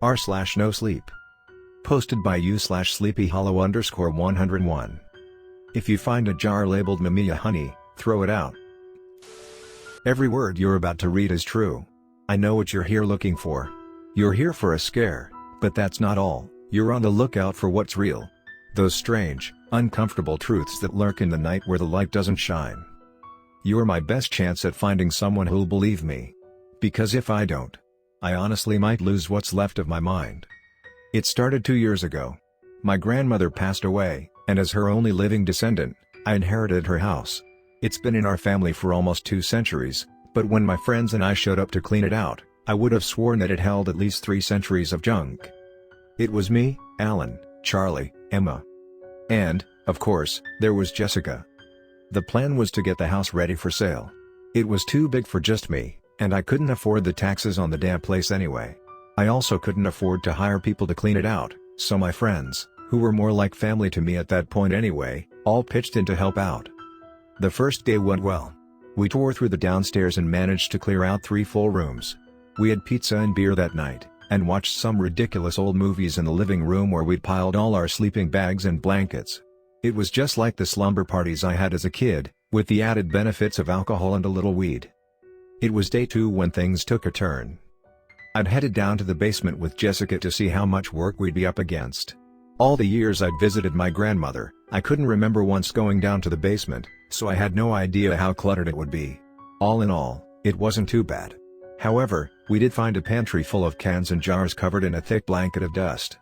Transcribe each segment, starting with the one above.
r/NoSleep. Posted by u/sleepyhollow_101. If you find a jar labeled mumia honey, throw it out. Every word you're about to read is true. I know what you're here looking for. You're here for a scare, but that's not all. You're on the lookout for what's real. Those strange, uncomfortable truths that lurk in the night where the light doesn't shine. You're my best chance at finding someone who'll believe me. Because if I don't, I honestly might lose what's left of my mind. It started 2 years ago. My grandmother passed away, and as her only living descendant, I inherited her house. It's been in our family for almost 2 centuries, but when my friends and I showed up to clean it out, I would have sworn that it held at least 3 centuries of junk. It was me, Alan, Charlie, Emma. And, of course, there was Jessica. The plan was to get the house ready for sale. It was too big for just me, and I couldn't afford the taxes on the damn place anyway. I also couldn't afford to hire people to clean it out, so my friends, who were more like family to me at that point anyway, all pitched in to help out. The first day went well. We tore through the downstairs and managed to clear out 3 full rooms. We had pizza and beer that night, and watched some ridiculous old movies in the living room where we'd piled all our sleeping bags and blankets. It was just like the slumber parties I had as a kid, with the added benefits of alcohol and a little weed. It was day 2 when things took a turn. I'd headed down to the basement with Jessica to see how much work we'd be up against. All the years I'd visited my grandmother, I couldn't remember once going down to the basement, so I had no idea how cluttered it would be. All in all, it wasn't too bad. However, we did find a pantry full of cans and jars covered in a thick blanket of dust.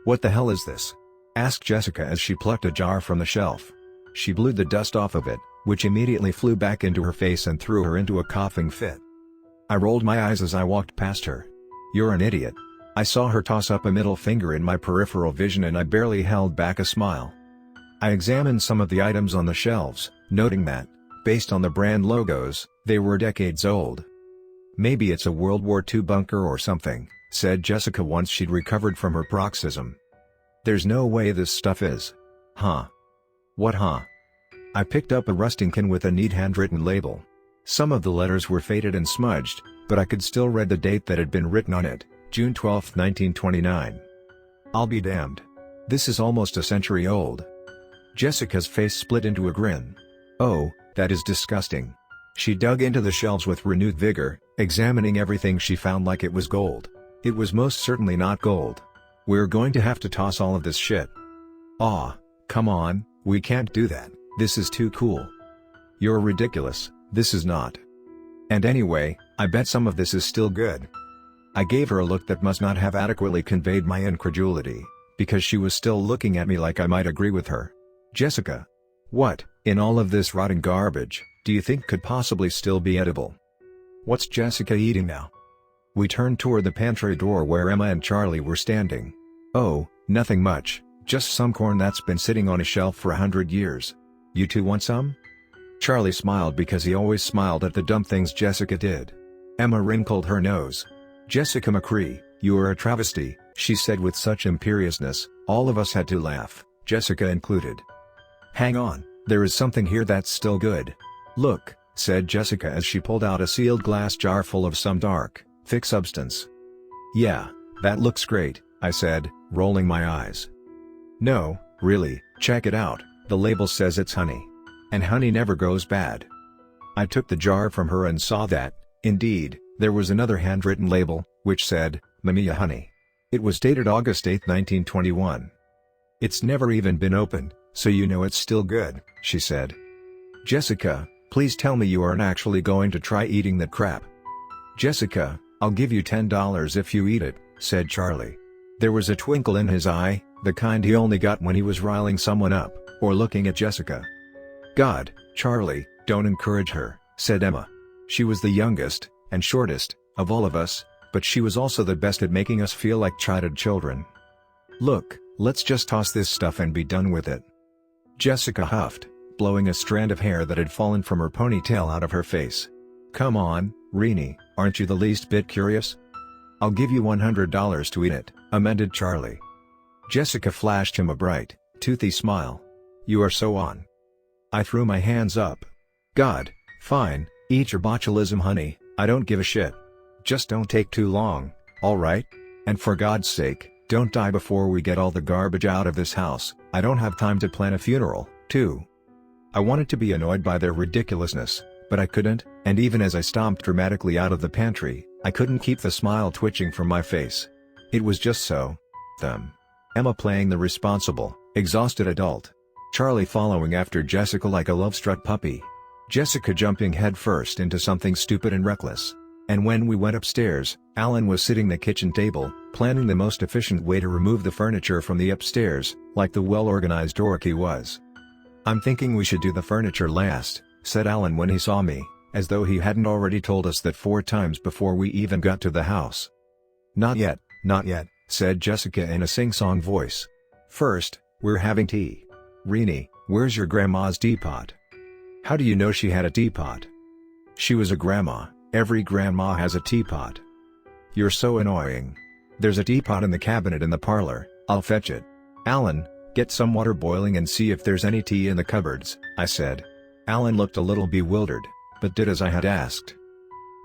"What the hell is this?" asked Jessica as she plucked a jar from the shelf. She blew the dust off of it, which immediately flew back into her face and threw her into a coughing fit. I rolled my eyes as I walked past her. "You're an idiot." I saw her toss up a middle finger in my peripheral vision and I barely held back a smile. I examined some of the items on the shelves, noting that, based on the brand logos, they were decades old. "Maybe it's a World War II bunker or something," said Jessica once she'd recovered from her paroxysm. "There's no way this stuff is." "Huh? What huh?" I picked up a rusting can with a neat handwritten label. Some of the letters were faded and smudged, but I could still read the date that had been written on it, June 12, 1929. "I'll be damned. This is almost a century old." Jessica's face split into a grin. "Oh, that is disgusting." She dug into the shelves with renewed vigor, examining everything she found like it was gold. It was most certainly not gold. "We're going to have to toss all of this shit." "Aw, come on, we can't do that, this is too cool." "You're ridiculous, this is not. And anyway, I bet some of this is still good." I gave her a look that must not have adequately conveyed my incredulity, because she was still looking at me like I might agree with her. "Jessica, what, in all of this rotten garbage, do you think could possibly still be edible?" "What's Jessica eating now?" We turned toward the pantry door where Emma and Charlie were standing. "Oh, nothing much, just some corn that's been sitting on a shelf for 100 years. You two want some?" Charlie smiled because he always smiled at the dumb things Jessica did. Emma wrinkled her nose. "Jessica McCree, you are a travesty," she said with such imperiousness, all of us had to laugh, Jessica included. "Hang on, there is something here that's still good. Look," said Jessica as she pulled out a sealed glass jar full of some dark, thick substance. "Yeah, that looks great," I said, rolling my eyes. "No, really, check it out, the label says it's honey. And honey never goes bad." I took the jar from her and saw that, indeed, there was another handwritten label, which said, "Mumia honey." It was dated August 8, 1921. "It's never even been opened, so you know it's still good," she said. "Jessica, please tell me you aren't actually going to try eating that crap." "Jessica, I'll give you $10 if you eat it," said Charlie. There was a twinkle in his eye, the kind he only got when he was riling someone up, or looking at Jessica. "God, Charlie, don't encourage her," said Emma. She was the youngest, and shortest, of all of us, but she was also the best at making us feel like chided children. "Look, let's just toss this stuff and be done with it." Jessica huffed, blowing a strand of hair that had fallen from her ponytail out of her face. "Come on, Renee, aren't you the least bit curious?" "I'll give you $100 to eat it," amended Charlie. Jessica flashed him a bright, toothy smile. "You are so on." I threw my hands up. "God, fine, eat your botulism honey, I don't give a shit. Just don't take too long, alright?" And for God's sake, don't die before we get all the garbage out of this house. I don't have time to plan a funeral, too." I wanted to be annoyed by their ridiculousness, but I couldn't, and even as I stomped dramatically out of the pantry, I couldn't keep the smile twitching from my face. It was just so them. Emma playing the responsible, exhausted adult. Charlie following after Jessica like a love-struck puppy. Jessica jumping headfirst into something stupid and reckless. And when we went upstairs, Alan was sitting at the kitchen table, planning the most efficient way to remove the furniture from the upstairs, like the well-organized dork he was. "I'm thinking we should do the furniture last," said Alan when he saw me, as though he hadn't already told us that 4 times before we even got to the house. Not yet," said Jessica in a sing-song voice. "First, we're having tea. Renee, where's your grandma's teapot?" "How do you know she had a teapot?" "She was a grandma. Every grandma has a teapot." "You're so annoying. There's a teapot in the cabinet in the parlor. I'll fetch it." "Alan, get some water boiling and see if there's any tea in the cupboards," I said. Alan looked a little bewildered, but did as I had asked.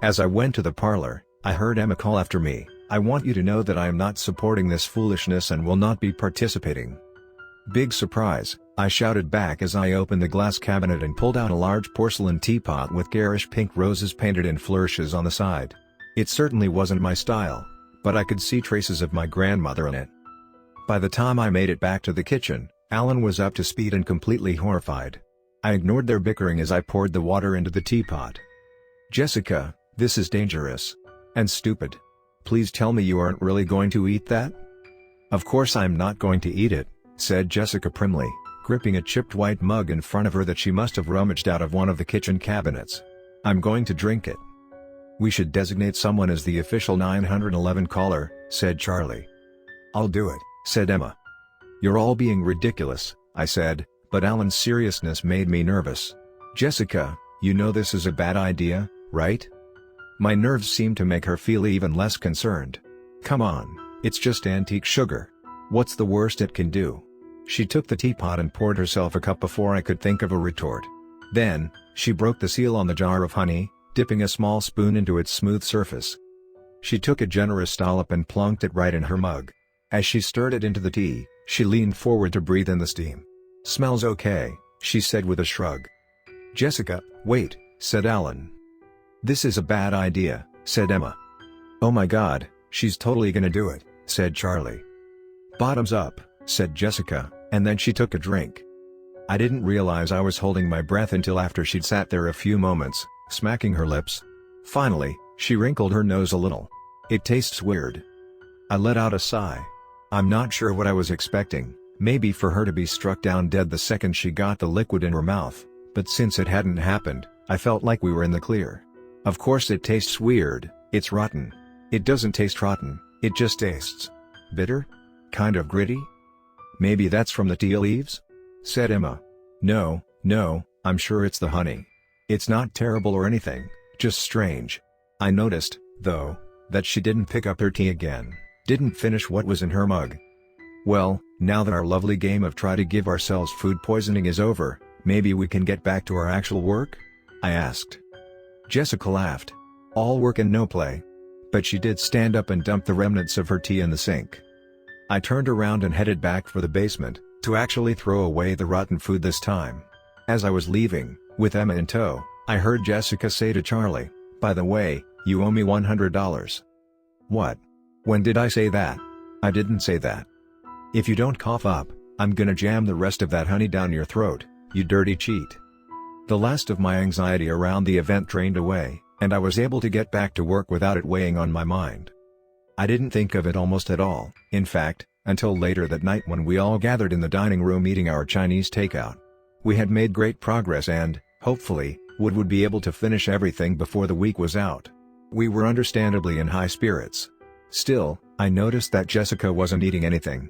As I went to the parlor, I heard Emma call after me, "I want you to know that I am not supporting this foolishness and will not be participating." "Big surprise," I shouted back as I opened the glass cabinet and pulled out a large porcelain teapot with garish pink roses painted in flourishes on the side. It certainly wasn't my style, but I could see traces of my grandmother in it. By the time I made it back to the kitchen, Alan was up to speed and completely horrified. I ignored their bickering as I poured the water into the teapot. "Jessica, this is dangerous. And stupid. Please tell me you aren't really going to eat that?" "Of course I'm not going to eat it," said Jessica primly, gripping a chipped white mug in front of her that she must have rummaged out of one of the kitchen cabinets. "I'm going to drink it." "We should designate someone as the official 911 caller," said Charlie. "I'll do it," said Emma. "You're all being ridiculous," I said, but Alan's seriousness made me nervous. "Jessica, you know this is a bad idea, right?" My nerves seemed to make her feel even less concerned. "Come on, it's just antique sugar. What's the worst it can do?" She took the teapot and poured herself a cup before I could think of a retort. Then, she broke the seal on the jar of honey, dipping a small spoon into its smooth surface. She took a generous dollop and plunked it right in her mug. As she stirred it into the tea, she leaned forward to breathe in the steam. "Smells okay," she said with a shrug. "Jessica, wait," said Alan. "This is a bad idea," said Emma. "Oh my God, she's totally gonna do it," said Charlie. "Bottoms up," said Jessica, and then she took a drink. I didn't realize I was holding my breath until after she'd sat there a few moments, smacking her lips. Finally, she wrinkled her nose a little. "It tastes weird." I let out a sigh. I'm not sure what I was expecting, maybe for her to be struck down dead the second she got the liquid in her mouth, but since it hadn't happened, I felt like we were in the clear. "Of course it tastes weird, it's rotten." "It doesn't taste rotten, it just tastes bitter? Kind of gritty?" "Maybe that's from the tea leaves?" said Emma. No, I'm sure it's the honey. It's not terrible or anything, just strange." I noticed, though, that she didn't pick up her tea again, didn't finish what was in her mug. "Well, now that our lovely game of try to give ourselves food poisoning is over, maybe we can get back to our actual work?" I asked. Jessica laughed. "All work and no play." But she did stand up and dump the remnants of her tea in the sink. I turned around and headed back for the basement, to actually throw away the rotten food this time. As I was leaving, with Emma in tow, I heard Jessica say to Charlie, "By the way, you owe me $100. "What? When did I say that?" "I didn't say that." "If you don't cough up, I'm gonna jam the rest of that honey down your throat, you dirty cheat." The last of my anxiety around the event drained away, and I was able to get back to work without it weighing on my mind. I didn't think of it almost at all, in fact, until later that night when we all gathered in the dining room eating our Chinese takeout. We had made great progress and, hopefully, would be able to finish everything before the week was out. We were understandably in high spirits. Still, I noticed that Jessica wasn't eating anything.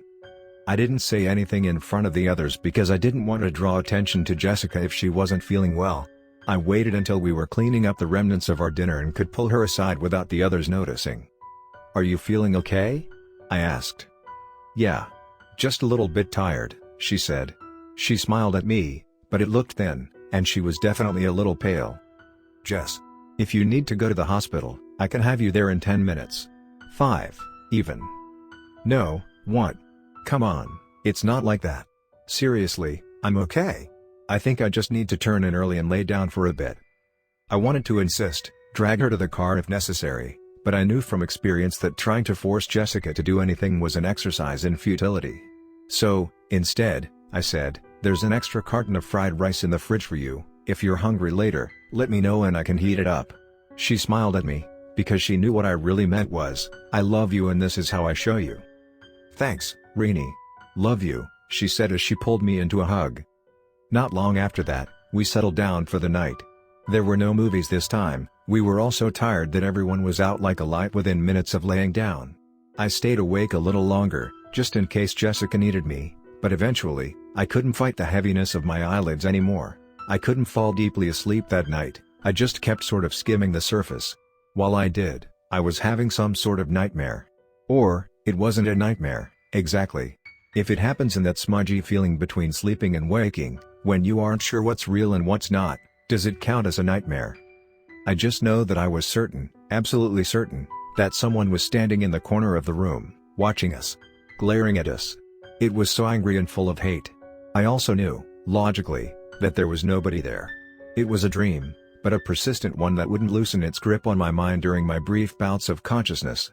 I didn't say anything in front of the others because I didn't want to draw attention to Jessica if she wasn't feeling well. I waited until we were cleaning up the remnants of our dinner and could pull her aside without the others noticing. "Are you feeling okay?" I asked. "Yeah. Just a little bit tired," she said. She smiled at me, but it looked thin, and she was definitely a little pale. "Jess, if you need to go to the hospital, I can have you there in 10 minutes. 5, even." No, what? Come on, it's not like that. Seriously, I'm okay. I think I just need to turn in early and lay down for a bit. I wanted to insist, drag her to the car if necessary, but I knew from experience that trying to force Jessica to do anything was an exercise in futility. So, instead, I said, "There's an extra carton of fried rice in the fridge for you. If you're hungry later, let me know and I can heat it up." She smiled at me, because she knew what I really meant was, "I love you and this is how I show you." "Thanks, Rini. Love you," she said as she pulled me into a hug. Not long after that, we settled down for the night. There were no movies this time, we were all so tired that everyone was out like a light within minutes of laying down. I stayed awake a little longer, just in case Jessica needed me, but eventually, I couldn't fight the heaviness of my eyelids anymore. I couldn't fall deeply asleep that night, I just kept sort of skimming the surface. While I did, I was having some sort of nightmare. Or, it wasn't a nightmare, exactly. If it happens in that smudgy feeling between sleeping and waking, when you aren't sure what's real and what's not, does it count as a nightmare? I just know that I was certain, absolutely certain, that someone was standing in the corner of the room, watching us. Glaring at us. It was so angry and full of hate. I also knew, logically, that there was nobody there. It was a dream, but a persistent one that wouldn't loosen its grip on my mind during my brief bouts of consciousness.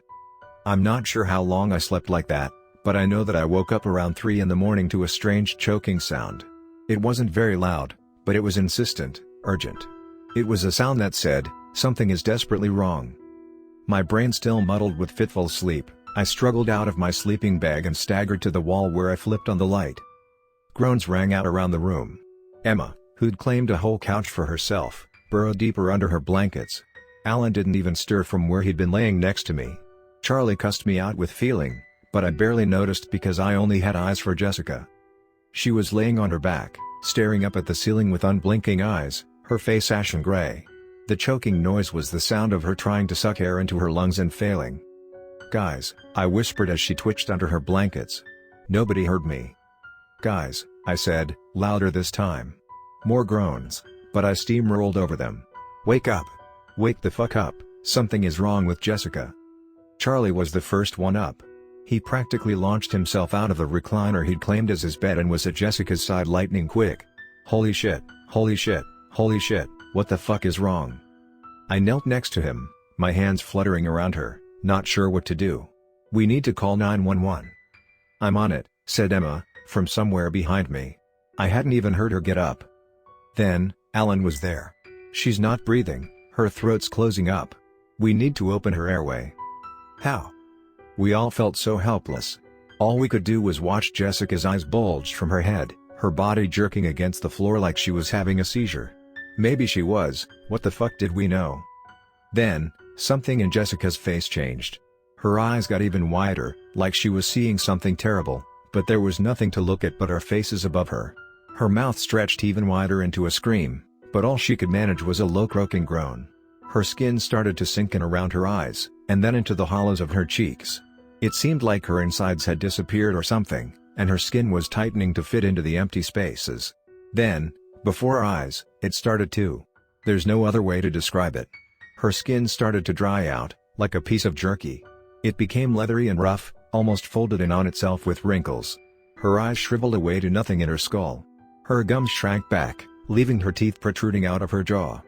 I'm not sure how long I slept like that, but I know that I woke up around 3 in the morning to a strange choking sound. It wasn't very loud, but it was insistent, urgent. It was a sound that said, "Something is desperately wrong." My brain still muddled with fitful sleep, I struggled out of my sleeping bag and staggered to the wall where I flipped on the light. Groans rang out around the room. Emma, who'd claimed a whole couch for herself, burrowed deeper under her blankets. Alan didn't even stir from where he'd been laying next to me. Charlie cussed me out with feeling, but I barely noticed because I only had eyes for Jessica. She was laying on her back, staring up at the ceiling with unblinking eyes, her face ashen gray. The choking noise was the sound of her trying to suck air into her lungs and failing. "Guys," I whispered as she twitched under her blankets. Nobody heard me. "Guys," I said, louder this time. More groans, but I steamrolled over them. "Wake up! Wake the fuck up, something is wrong with Jessica." Charlie was the first one up. He practically launched himself out of the recliner he'd claimed as his bed and was at Jessica's side lightning quick. "Holy shit, holy shit, holy shit, what the fuck is wrong?" I knelt next to him, my hands fluttering around her, not sure what to do. "We need to call 911. "I'm on it," said Emma, from somewhere behind me. I hadn't even heard her get up. Then, Alan was there. "She's not breathing, her throat's closing up. We need to open her airway." "How?" We all felt so helpless. All we could do was watch Jessica's eyes bulge from her head, her body jerking against the floor like she was having a seizure. Maybe she was, what the fuck did we know? Then, something in Jessica's face changed. Her eyes got even wider, like she was seeing something terrible, but there was nothing to look at but our faces above her. Her mouth stretched even wider into a scream, but all she could manage was a low croaking groan. Her skin started to sink in around her eyes, and then into the hollows of her cheeks. It seemed like her insides had disappeared or something, and her skin was tightening to fit into the empty spaces. Then, before our eyes, it started to. There's no other way to describe it. Her skin started to dry out, like a piece of jerky. It became leathery and rough, almost folded in on itself with wrinkles. Her eyes shriveled away to nothing in her skull. Her gums shrank back, leaving her teeth protruding out of her jaw.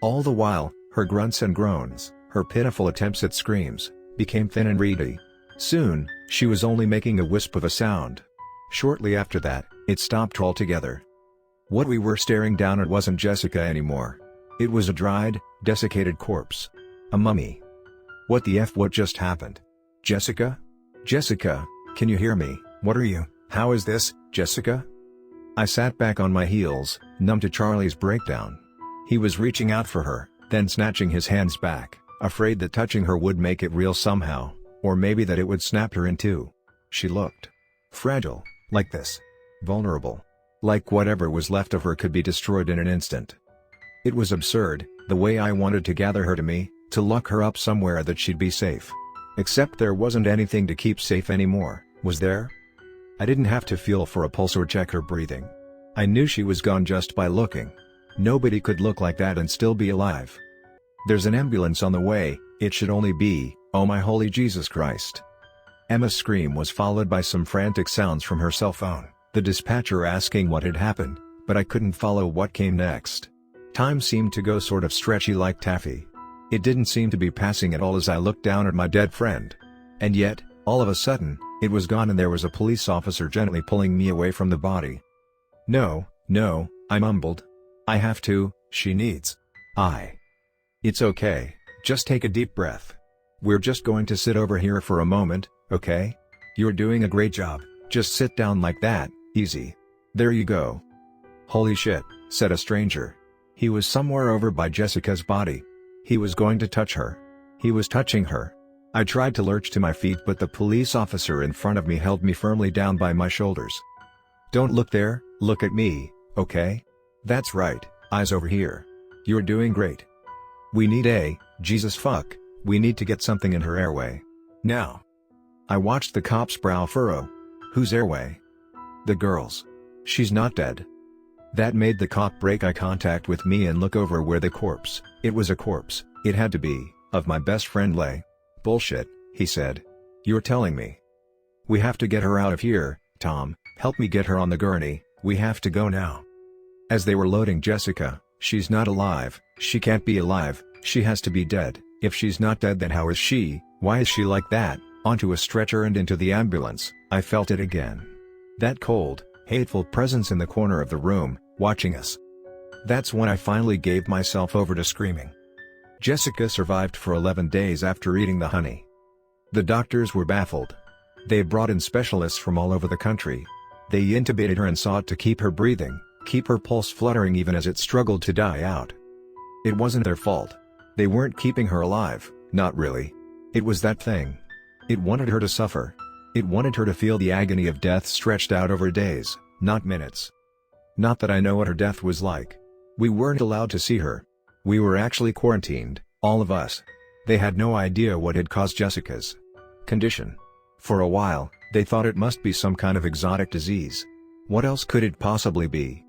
All the while, her grunts and groans, her pitiful attempts at screams, became thin and reedy. Soon, she was only making a wisp of a sound. Shortly after that, it stopped altogether. What we were staring down at wasn't Jessica anymore. It was a dried, desiccated corpse. A mummy. What the F? What just happened? Jessica? Jessica, can you hear me? What are you? How is this, Jessica? I sat back on my heels, numb to Charlie's breakdown. He was reaching out for her, then snatching his hands back, afraid that touching her would make it real somehow, or maybe that it would snap her in two. She looked fragile, like this. Vulnerable. Like whatever was left of her could be destroyed in an instant. It was absurd, the way I wanted to gather her to me, to lock her up somewhere that she'd be safe. Except there wasn't anything to keep safe anymore, was there? I didn't have to feel for a pulse or check her breathing. I knew she was gone just by looking. Nobody could look like that and still be alive. "There's an ambulance on the way, it should only be, oh my holy Jesus Christ." Emma's scream was followed by some frantic sounds from her cell phone, the dispatcher asking what had happened, but I couldn't follow what came next. Time seemed to go sort of stretchy like taffy. It didn't seem to be passing at all as I looked down at my dead friend. And yet, all of a sudden, it was gone and there was a police officer gently pulling me away from the body. No, I mumbled. I have to, she needs. It's okay, just take a deep breath. We're just going to sit over here for a moment, okay? You're doing a great job, just sit down like that, easy. There you go. Holy shit, said a stranger. He was somewhere over by Jessica's body. He was going to touch her. He was touching her. I tried to lurch to my feet but the police officer in front of me held me firmly down by my shoulders. Don't look there, look at me, okay? That's right, eyes over here. You're doing great. We need Jesus fuck, we need to get something in her airway. Now. I watched the cop's brow furrow. Whose airway? The girl's. She's not dead. That made the cop break eye contact with me and look over where the corpse, it was a corpse, it had to be, of my best friend lay. Bullshit, he said. You're telling me. We have to get her out of here, Tom, help me get her on the gurney, we have to go now. As they were loading Jessica, she's not alive, she can't be alive, she has to be dead, if she's not dead then how is she, why is she like that, onto a stretcher and into the ambulance, I felt it again. That cold, hateful presence in the corner of the room, watching us. That's when I finally gave myself over to screaming. Jessica survived for 11 days after eating the honey. The doctors were baffled. They brought in specialists from all over the country. They intubated her and sought to keep her breathing, keep her pulse fluttering even as it struggled to die out. It wasn't their fault. They weren't keeping her alive, not really. It was that thing. It wanted her to suffer. It wanted her to feel the agony of death stretched out over days, not minutes. Not that I know what her death was like. We weren't allowed to see her. We were actually quarantined, all of us. They had no idea what had caused Jessica's condition. For a while, they thought it must be some kind of exotic disease. What else could it possibly be?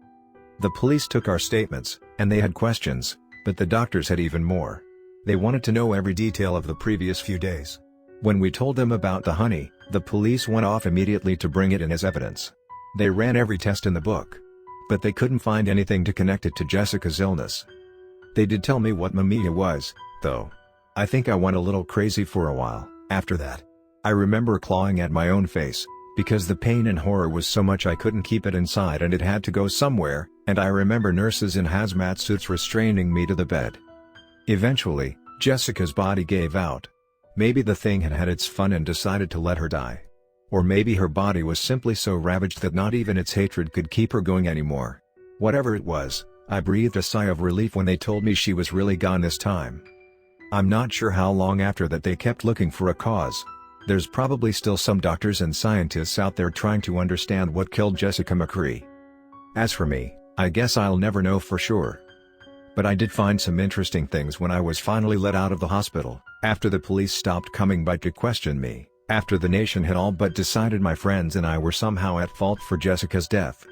The police took our statements, and they had questions, but the doctors had even more. They wanted to know every detail of the previous few days. When we told them about the honey, the police went off immediately to bring it in as evidence. They ran every test in the book. But they couldn't find anything to connect it to Jessica's illness. They did tell me what mumia was, though. I think I went a little crazy for a while, after that. I remember clawing at my own face, because the pain and horror was so much I couldn't keep it inside and it had to go somewhere, and I remember nurses in hazmat suits restraining me to the bed. Eventually, Jessica's body gave out. Maybe the thing had had its fun and decided to let her die. Or maybe her body was simply so ravaged that not even its hatred could keep her going anymore. Whatever it was, I breathed a sigh of relief when they told me she was really gone this time. I'm not sure how long after that they kept looking for a cause. There's probably still some doctors and scientists out there trying to understand what killed Jessica McCree. As for me, I guess I'll never know for sure. But I did find some interesting things when I was finally let out of the hospital, after the police stopped coming by to question me. After the nation had all but decided my friends and I were somehow at fault for Jessica's death.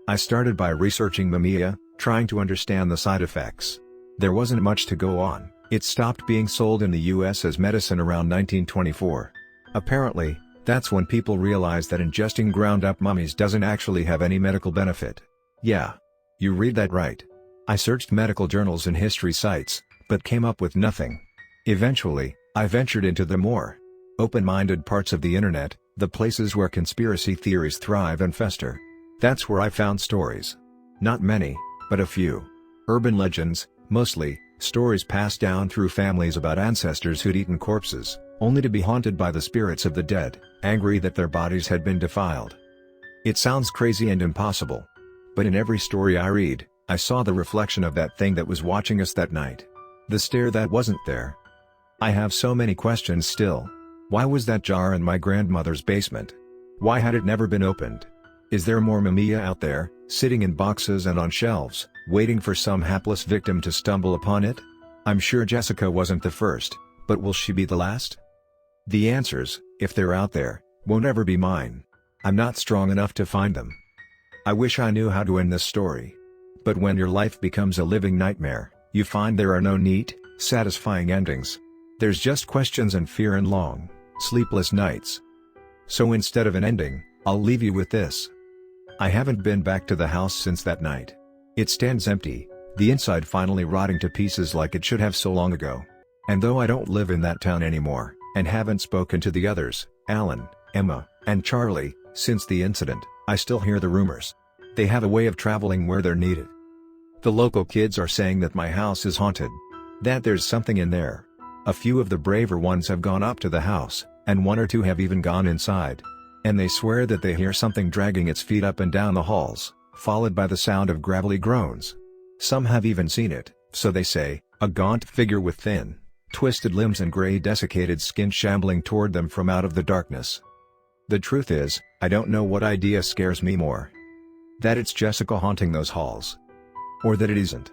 I started by researching mumia, trying to understand the side effects. There wasn't much to go on. It stopped being sold in the US as medicine around 1924. Apparently, that's when people realized that ingesting ground-up mummies doesn't actually have any medical benefit. Yeah. You read that right. I searched medical journals and history sites, but came up with nothing. Eventually, I ventured into the more open-minded parts of the internet, the places where conspiracy theories thrive and fester. That's where I found stories. Not many, but a few. Urban legends, mostly, stories passed down through families about ancestors who'd eaten corpses, only to be haunted by the spirits of the dead, angry that their bodies had been defiled. It sounds crazy and impossible. But in every story I read, I saw the reflection of that thing that was watching us that night. The stare that wasn't there. I have so many questions still. Why was that jar in my grandmother's basement? Why had it never been opened? Is there more mumia out there, sitting in boxes and on shelves, waiting for some hapless victim to stumble upon it? I'm sure Jessica wasn't the first, but will she be the last? The answers, if they're out there, won't ever be mine. I'm not strong enough to find them. I wish I knew how to end this story. But when your life becomes a living nightmare, you find there are no neat, satisfying endings. There's just questions and fear and long, sleepless nights. So instead of an ending, I'll leave you with this. I haven't been back to the house since that night. It stands empty, the inside finally rotting to pieces like it should have so long ago. And though I don't live in that town anymore, and haven't spoken to the others, Alan, Emma, and Charlie, since the incident, I still hear the rumors. They have a way of traveling where they're needed. The local kids are saying that my house is haunted. That there's something in there. A few of the braver ones have gone up to the house, and one or two have even gone inside. And they swear that they hear something dragging its feet up and down the halls, followed by the sound of gravelly groans. Some have even seen it, so they say, a gaunt figure with thin, twisted limbs and gray desiccated skin shambling toward them from out of the darkness. The truth is, I don't know what idea scares me more. That it's Jessica haunting those halls. Or that it isn't.